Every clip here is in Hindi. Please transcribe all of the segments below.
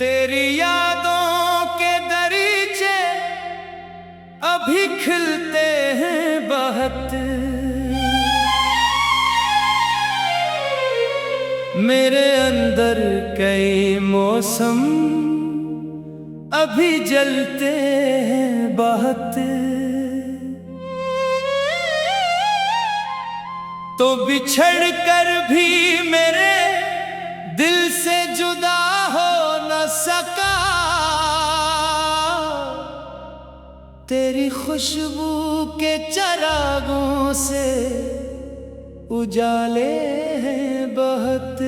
तेरी यादों के दरीचे अभी खिलते हैं बहुत, मेरे अंदर कई मौसम अभी जलते हैं बहुत। तो बिछड़ कर भी मेरे दिल से जुदा हो न सका, तेरी खुशबू के चिरागों से उजाले हैं बहुत।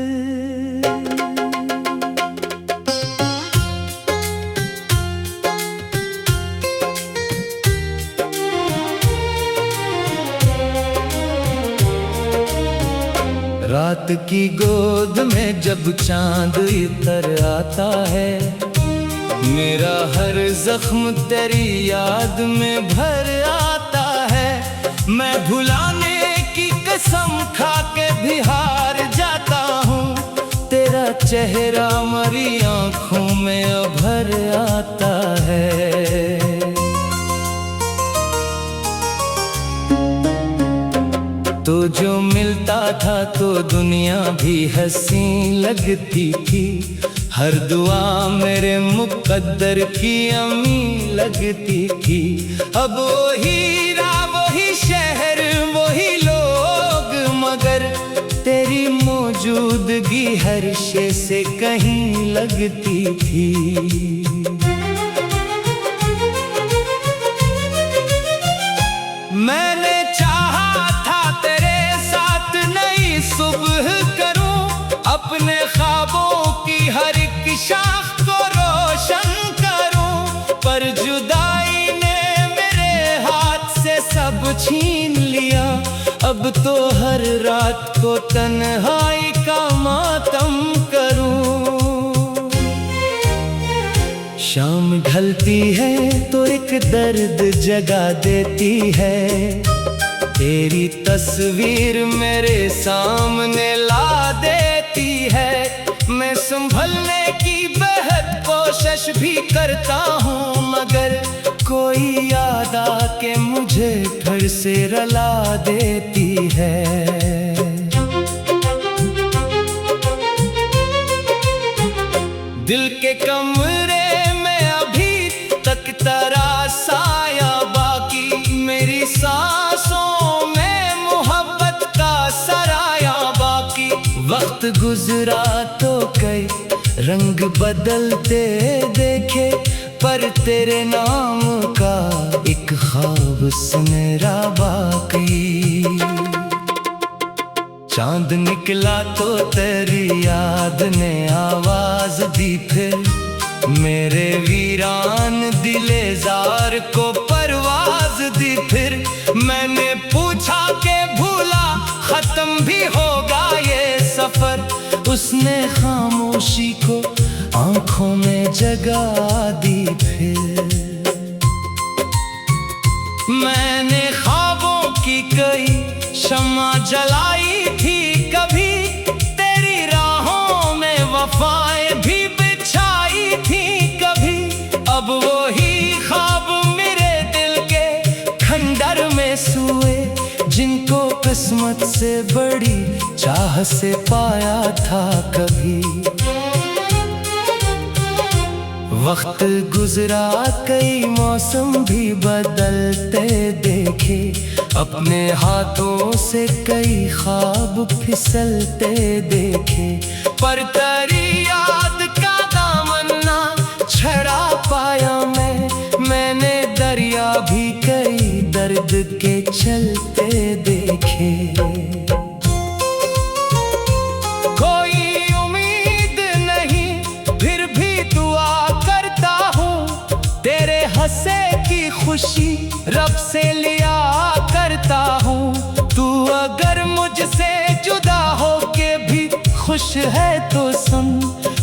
रात की गोद में जब चांद इतर आता है, मेरा हर जख्म तेरी याद में भर आता है। मैं भुलाने की कसम खा के भी हार जाता हूँ, तेरा चेहरा मरी आँखों में उभर आता है। तो जो मिलता था तो दुनिया भी हंसी लगती थी, हर दुआ मेरे मुकद्दर की अमी लगती थी। अब वही राह वही शहर वही लोग, मगर तेरी मौजूदगी हर शे से कहीं लगती थी। मैंने चाहा था तेरे साथ नई सुबह करूं, अपने ख्वाबों की हर एक शाख को रोशन करूं, पर जुदाई ने मेरे हाथ से सब छीन लिया। अब तो हर रात को तन्हाई का मातम करूं। शाम ढलती है तो एक दर्द जगा देती है, तेरी तस्वीर मेरे सामने ला देती है। मैं संभलने की बेहद कोशिश भी करता हूँ, मगर कोई याद आके मुझे फिर से रुला देती है। दिल के कमरे में अभी तक तेरा साया बाकी, मेरी सांसों में मोहब्बत का सराया बाकी। वक्त गुजरा तो कई रंग बदलते देखे, पर तेरे नाम का एक ख्वाब सुनहरा बाकी। चांद निकला तो तेरी याद ने आवाज दी फिर, मेरे वीरान दिले जार को परवाज दी फिर। मैंने पूछा के भूला खत्म भी होगा ये सफर, उसने खामोशी को आंखों में जगा दी फिर। मैंने ख्वाबों की कई शम्मा जलाई थी कभी, तेरी राहों में वफाएं भी बिछाई थी कभी। अब वही ख्वाब मेरे दिल के खंडर में सोए, जिनको किस्मत से बड़ी चाह से पाया था कभी। वक्त गुजरा कई मौसम भी बदलते देखे, अपने हाथों से कई ख्वाब फिसलते देखे, पर तेरी याद का दामन ना छड़ा पाया मैंने दरिया भी कई दर्द के चलते देखे। कोई उम्मीद नहीं फिर भी दुआ करता हूँ, तेरे हंसे की खुशी रब से लिया करता हूँ। तू अगर मुझसे जुदा हो के भी खुश है तो सुन,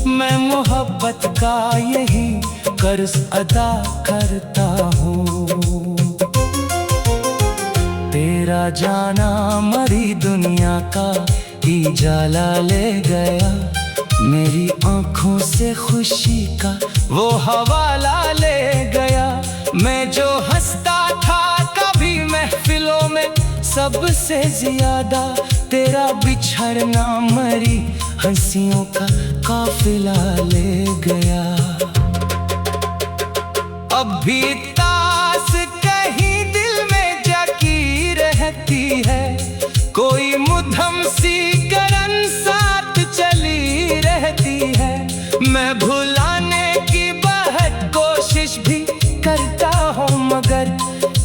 मैं मोहब्बत का यही कर्ज अदा करता हूँ। तेरा जाना मरी दुनिया का ही जाला ले गया, मेरी आंखों से खुशी का वो हवाला ले गया। मैं जो हंसता था कभी महफिलों में, सबसे ज्यादा तेरा बिछड़ना मरी हंसियों का काफिला ले गया। अब भी तास कहीं दिल में जाकी रहती है, कोई मुद्दम सी करन साथ चली रहती है। मैं भुलाने की बहुत कोशिश भी करता हूँ, मगर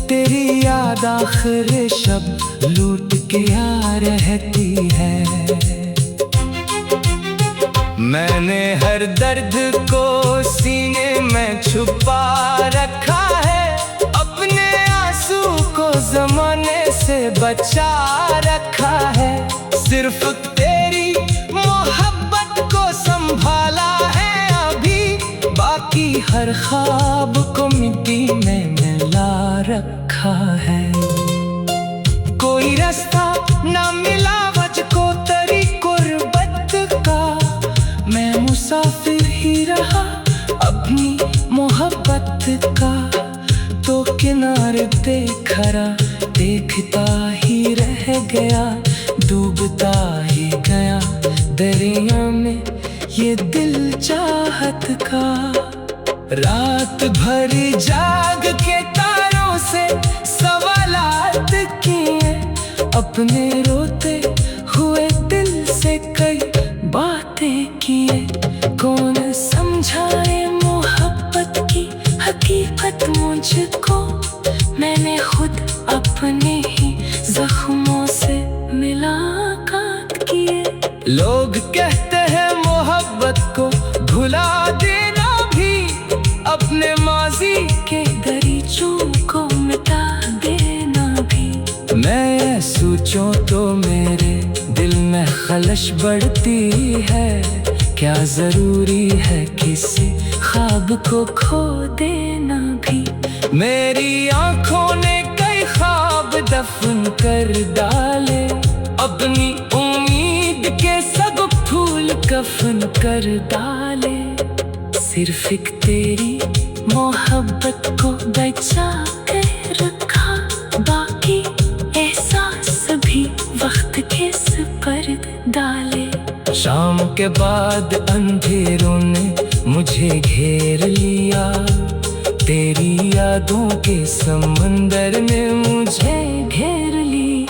तेरी याद आखिर शब लूट के आ रहती है। मैंने हर दर्द को सीने में छुपा रखा है, अपने आंसू को जमाने से बचा रखा है। सिर्फ तेरी मोहब्बत को संभाला है अभी, बाकी हर ख्वाब को मिट्टी में मिला रखा है। कोई रास्ता ना मिला मुझको तेरी गुर्बत का, मैं मुसाफिर ही रहा अपनी मोहब्बत का। तो किनारे पे खड़ा देखता ही रह गया, डूबता ही गया दरिया में ये दिल चाहत का। रात भर जाग के तारों से सवालात किए, अपने रोते हुए दिल से कई बातें किए। कौन समझाए मोहब्बत की हकीकत मुझको, मैंने खुद अपने ही जख्मों से मुलाकात किए। लोग कहते हैं मोहब्बत को भुला देना भी, अपने माजी के दरीचों को मिटा देना भी। मैं सोचूं तो मेरे दिल में खलश बढ़ती है, क्या जरूरी है किसी ख्वाब को खो देना भी। मेरी आंखों ने कई ख्वाब दफन कर डाले, अपनी उम्मीद के सब फूल कफन कर डाले। सिर्फ एक तेरी मोहब्बत को बचा कर रखा, बाकी एहसास भी वक्त के सुपर्द डाले। शाम के बाद अंधेरों ने मुझे घेर लिया, तेरी यादों के समंदर ने मुझे घेर ली।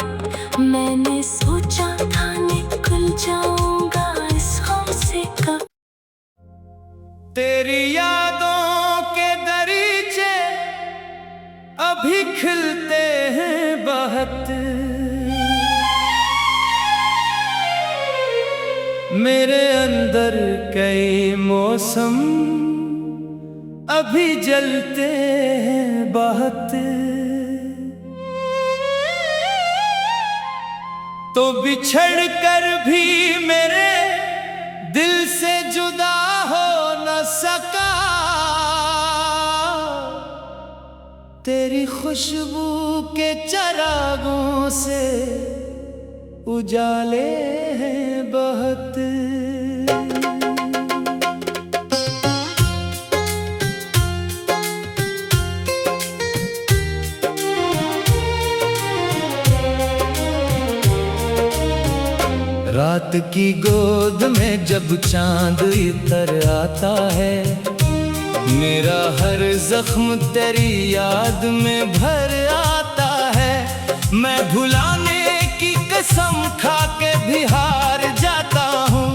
मैंने सोचा था निकल जाऊंगा इस गम से कब, तेरी यादों के दरीचे अभी खिलते हैं बहुत। मेरे अंदर कई मौसम अभी जलते हैं बहुत। तो बिछड़ कर भी मेरे दिल से जुदा हो न सका, तेरी खुशबू के चिरागों से उजाले हैं बहुत। रात की गोद में जब चांद इतर आता है, मेरा हर जख्म तेरी याद में भर आता है। मैं भुलाने की कसम खा के भी हार जाता हूँ,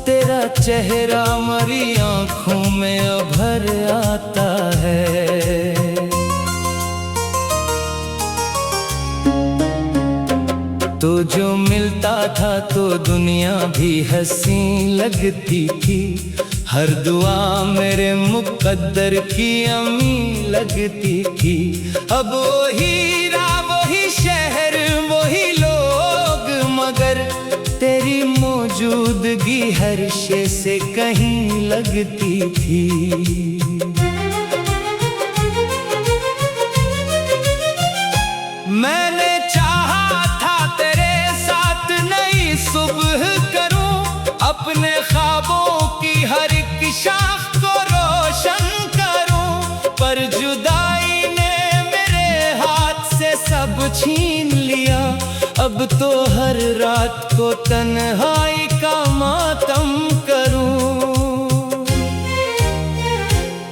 तेरा चेहरा मरी आँखों में भर आता है। तो जो मिलता था तो दुनिया भी हंसी लगती थी, हर दुआ मेरे मुकद्दर की अमी लगती थी। अब वही राह वही शहर वही लोग, मगर तेरी मौजूदगी हर शे से कहीं लगती थी। मैंने चाहा था तेरे साथ नई सुबह करूं, अपने ख्वाब ख्वाबों की हर एक शाख को रोशन करूं, पर जुदाई ने मेरे हाथ से सब छीन लिया। अब तो हर रात को तन्हाई का मातम करूं।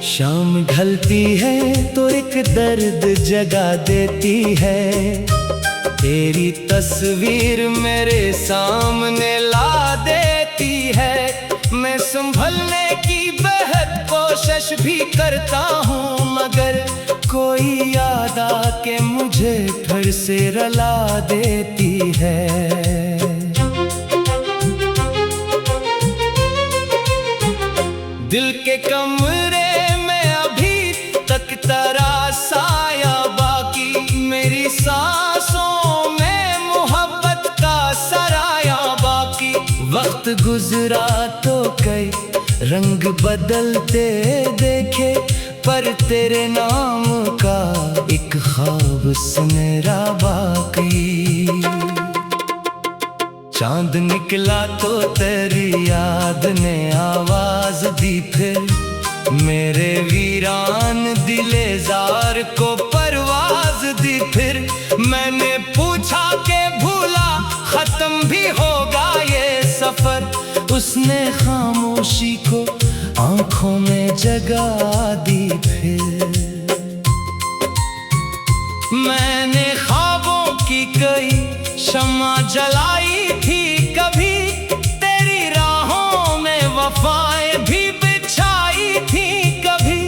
शाम ढलती है तो एक दर्द जगा देती है, तेरी तस्वीर मेरे सामने ला देती है। मैं संभलने की बेहद कोशिश भी करता हूँ, मगर कोई याद आके मुझे फिर से रुला देती है। दिल के कमरे में अभी तक तेरा साया बाकी, मेरी सांसों में मोहब्बत का सराया बाकी। वक्त गुजरा तो कई रंग बदलते देखे, पर तेरे नाम का एक ख्वाब सुनहरा बाकी। चांद निकला तो तेरी याद ने आवाज दी, फिर मेरे वीरान दिले जार को परवाज दी। फिर मैंने पूछा के भूला खत्म भी होगा ये सफर, उसने खामोशी को आंखों में जगा दी। फिर मैंने ख्वाबों की कई शम्मा जलाई थी, कभी तेरी राहों में वफाएं भी बिछाई थी कभी।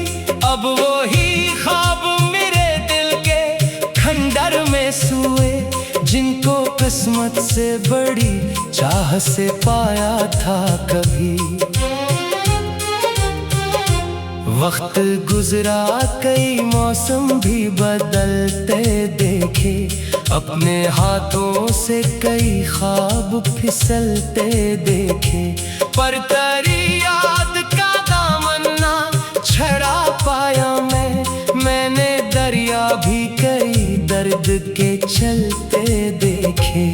अब वो ही ख्वाब मेरे दिल के खंडर में सोए, जिनको किस्मत से बड़ी चाह से पाया था कभी। वक्त गुजरा कई मौसम भी बदलते देखे, अपने हाथों से कई ख्वाब फिसलते देखे, पर तेरी याद का दामन ना छड़ा पाया मैंने दरिया भी कई दर्द के चलते देखे।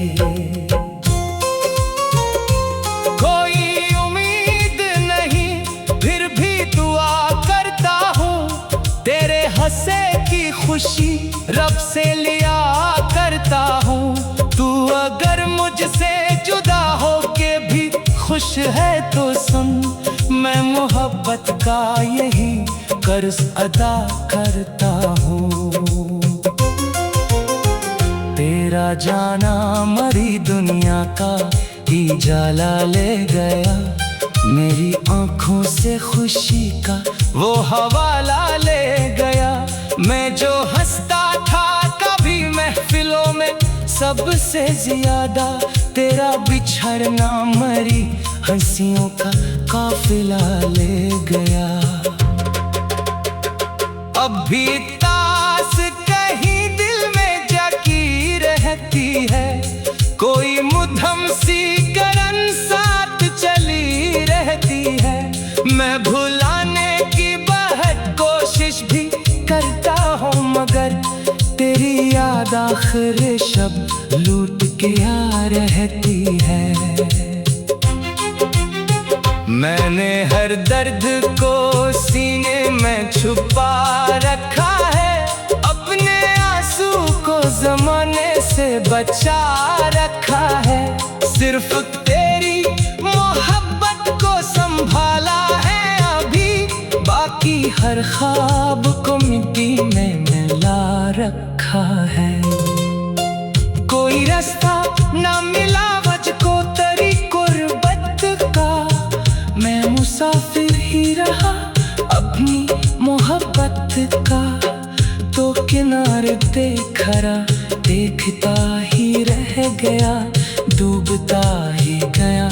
हंसे की खुशी रब से लिया करता हूँ, तू अगर मुझसे जुदा हो के भी खुश है तो सुन, मैं मोहब्बत का यही कर्ज अदा करता हूँ। तेरा जाना मरी दुनिया का ही जाला ले गया, मेरी आंखों से खुशी का वो हवाला ले गया। मैं जो हंसता था कभी महफिलों में सबसे ज्यादा, तेरा बिछड़ना मरी हंसियों का काफिला ले गया। अब भी तास कहीं दिल में जाकी रहती है, कोई मुद्दम सी करन साथ चली रहती है। मैं भुलाने की बहुत कोशिश भी करता हूँ, मगर तेरी याद आखिर शब लूट के आ रहती है। मैंने हर दर्द को सीने में छुपा रखा है, अपने आंसू को जमाने से बचा रखा है। सिर्फ तेरी मोहब्बत को संभाला है अभी, बाकी हर ख्वाब को मिट्टी में मिला रखा है। कोई रास्ता ना मिला मुझको तेरी गुर्बत का, मैं मुसाफिर ही रहा अपनी मोहब्बत का। तो किनारे पे खड़ा देखता ही रह गया, डूबता ही गया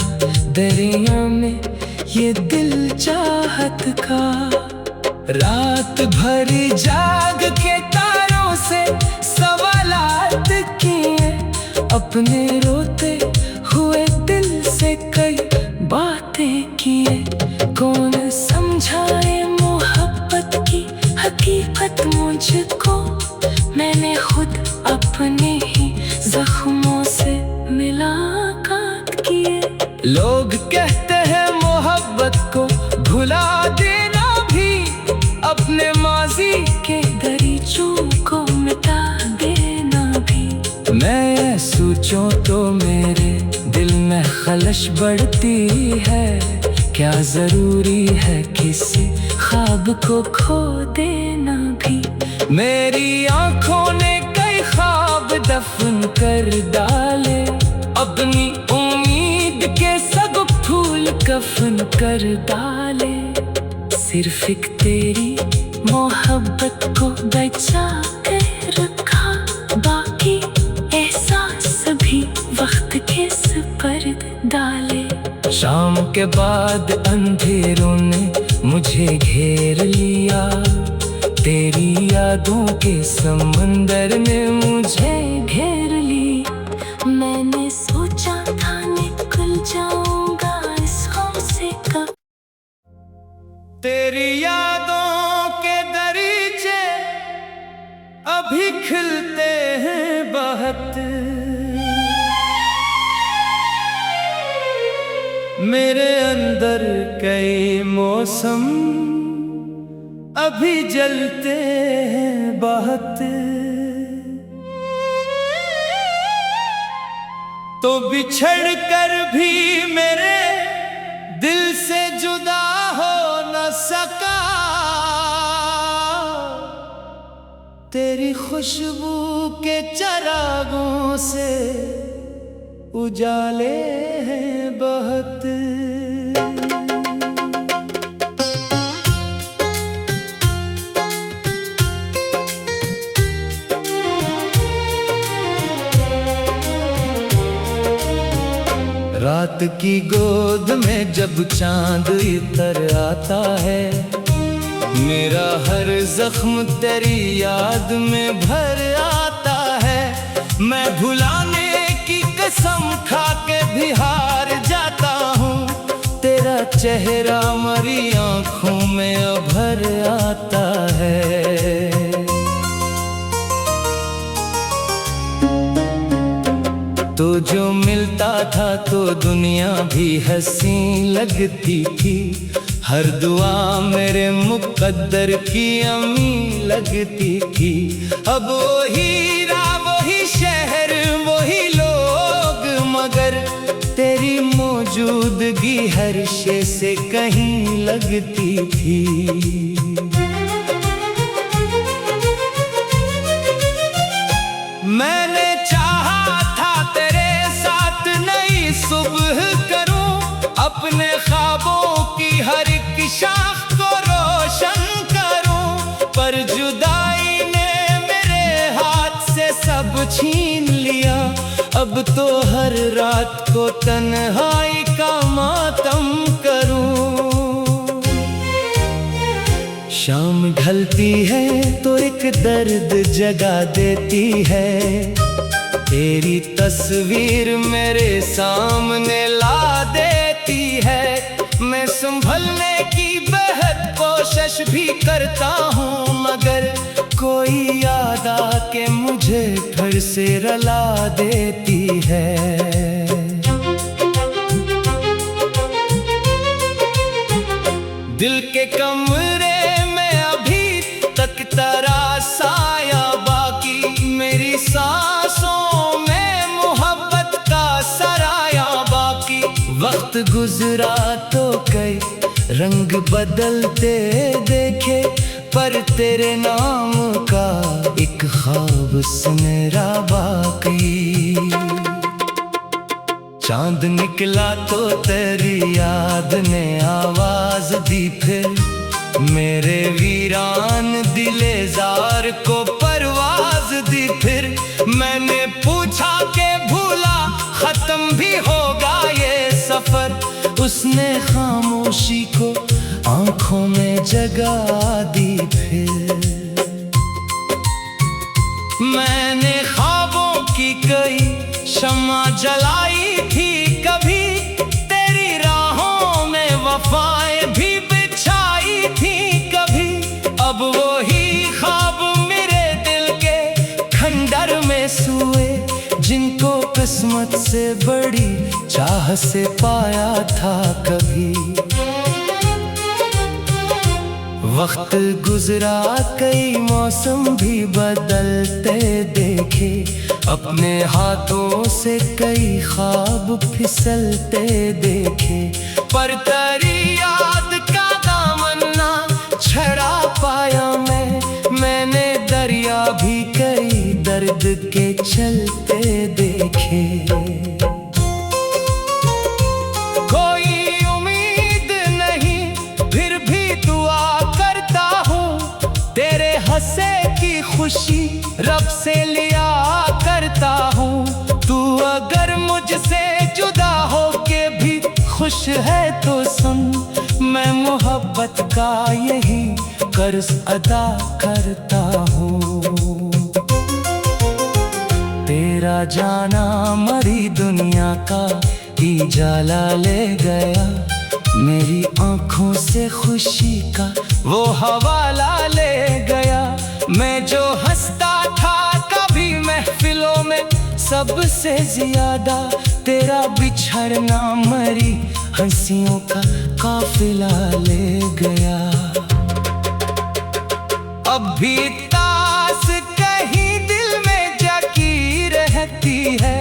दरिया में ये दिल चाहत का। रात भरी जाग के तारों से सवालात किए, अपने रोते हुए दिल से कई बातें किए। कौन समझाए मोहब्बत की हकीकत मुझको, मैंने खुद अपने ही जख्मों से मुलाकात किए। लोग कहते हैं मोहब्बत भुला देना भी, अपने माजी के दरीचों को मिटा देना भी। मैं सोचूं तो मेरे दिल में खलश बढ़ती है, क्या जरूरी है किसी ख्वाब को खो देना भी। मेरी आंखों ने कई ख्वाब दफन कर डाले, अपनी उम्मीद के सब फूल कफन कर डाले। सिर्फ एक तेरी मोहब्बत को बचा कर रखा, बाकी एहसास भी वक्त के सुपर्द डाले। शाम के बाद अंधेरों ने मुझे घेर लिया, तेरी यादों के समंदर ने मुझे घेर ली। मैंने सोचा था निकल जाऊंगा इस गम से कब, तेरी यादों के दरीचे अभी खिलते हैं बहुत। मेरे अंदर कई मौसम अभी जलते हैं बहुत। तो बिछड़ कर भी मेरे दिल से जुदा हो न सका, तेरी खुशबू के चरागों से उजाले हैं बहुत। रात की गोद में जब चांद इतर आता है, मेरा हर जख्म तेरी याद में भर आता है। मैं भुलाने की कसम खा के भी हार जाता हूँ, तेरा चेहरा मरी आँखों में अभर आता है। तो जो मिलता था तो दुनिया भी हंसी लगती थी, हर दुआ मेरे मुकद्दर की अमी लगती थी। अब वही राह वही शहर वही लोग, मगर तेरी मौजूदगी हर शे से कहीं लगती थी। मैंने चाहा था तेरे साथ नई सुबह करूं, अपने ख्वाबों की हर एक शाख को रोशन करूं। पर जुदाई ने मेरे हाथ से सब छीन लिया, अब तो हर रात को तन्हाई का मातम करूं। शाम ढलती है तो एक दर्द जगा देती है, तेरी तस्वीर मेरे सामने ला देती है। मैं संभलने की बेहद कोशिश भी करता हूँ, मगर कोई याद आके मुझे फिर से रुला देती है। दिल के कमरे तेरा साया बाकी, मेरी सांसों में मोहब्बत का सराया बाकी। वक्त गुजरा तो कई रंग बदलते देखे, पर तेरे नाम का एक ख्वाब सुनहरा बाकी। चांद निकला तो तेरी याद ने आवाज दी, फिर मेरे वीरान दिलेजार को परवाज दी। फिर मैंने पूछा के भूला खत्म भी होगा ये सफर, उसने खामोशी को आंखों में जगा दी। फिर मैंने ख्वाबों की कई शम्मा जलाई थी, कभी तेरी राहों में वफाएं भी बिछाई थी कभी। अब वही ख्वाब मेरे दिल के खंडर में सोए, जिनको किस्मत से बड़ी चाह से पाया था कभी। वक्त गुजरा कई मौसम भी बदलते देखे, अपने हाथों से कई ख्वाब फिसलते देखे, पर तेरी याद का दामन ना छड़ा पाया मैंने दरिया भी कई दर्द के चलते देखे। हंसे की खुशी रब से लिया करता हूँ। तू अगर मुझसे जुदा हो के भी खुश है तो सुन, मैं मोहब्बत का यही कर्ज अदा करता हूँ। तेरा जाना मरी दुनिया का उजाला ले गया, मेरी आंखों से खुशी का वो हवाला ले गया। मैं जो हंसता था कभी महफिलों में सबसे ज्यादा, तेरा बिछड़ना मरी हंसियों का काफिला ले गया। अब भी तास कहीं दिल में जागी रहती है,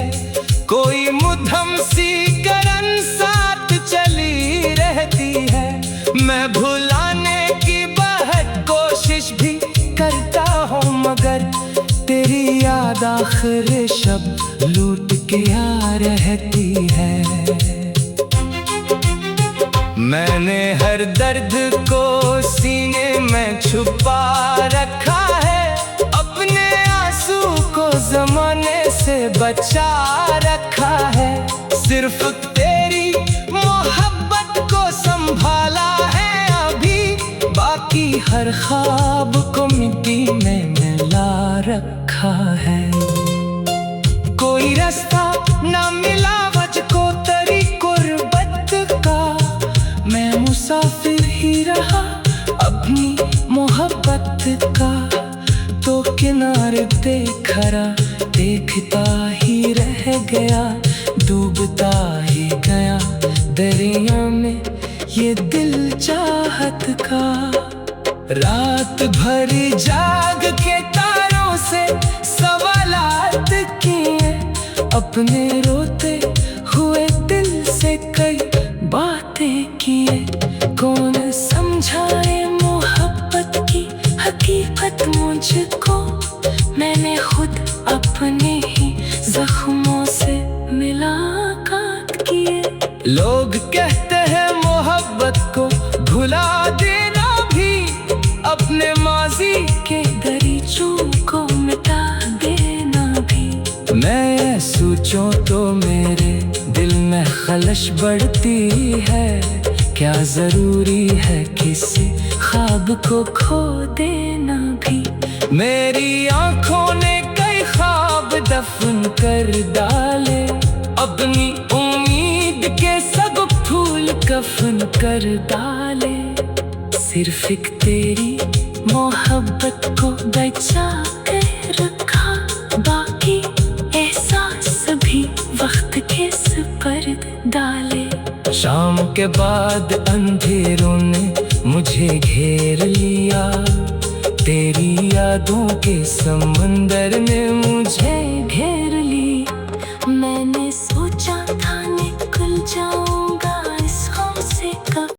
कोई मुद्दम सी करन साथ चली रहती है। मैं भुलाने की बहुत कोशिश भी करता हूँ, मगर तेरी याद आखिर शब लूट के आ रहती है। मैंने हर दर्द को सीने में छुपा रखा है, अपने आंसू को जमाने से बचा रखा है। सिर्फ तेरी मोहब्बत को संभाला है अभी, बाकी हर ख्वाब को मिट्टी में मिला रखा है। कोई रास्ता ना मिला मुझको तेरी गुर्बत का, मैं मुसाफिर ही रहा अपनी मोहब्बत का। तो किनारे पे खड़ा देखता ही रह गया, डूबता ही गया दरिया में ये दिल चाहत का। रात भर जाग के तारों से सवालात किए, अपने रोते हुए दिल से कई बातें किए। कौन समझाए मोहब्बत की हकीकत मुझको, मैंने खुद अपने ही जख्मों से मुलाकात किए। लोग कहते हैं मोहब्बत को भुला देना भी, अपने माजी के दरीचों को मिटा देना भी। मैं सोचूं तो मेरे दिल में खलश बढ़ती है, क्या जरूरी है किसी ख्वाब को खो देना भी। मेरी आंखों ने कई ख्वाब दफन कर डाले, अपनी उम्मीद के सब फूल कफन कर डाले। सिर्फ एक तेरी मोहब्बत को बचा कर रखा, बाकी एहसास भी वक्त के सुपर्द डाले। शाम के बाद अंधेरों ने मुझे घेर लिया, तेरी यादों के समंदर ने मुझे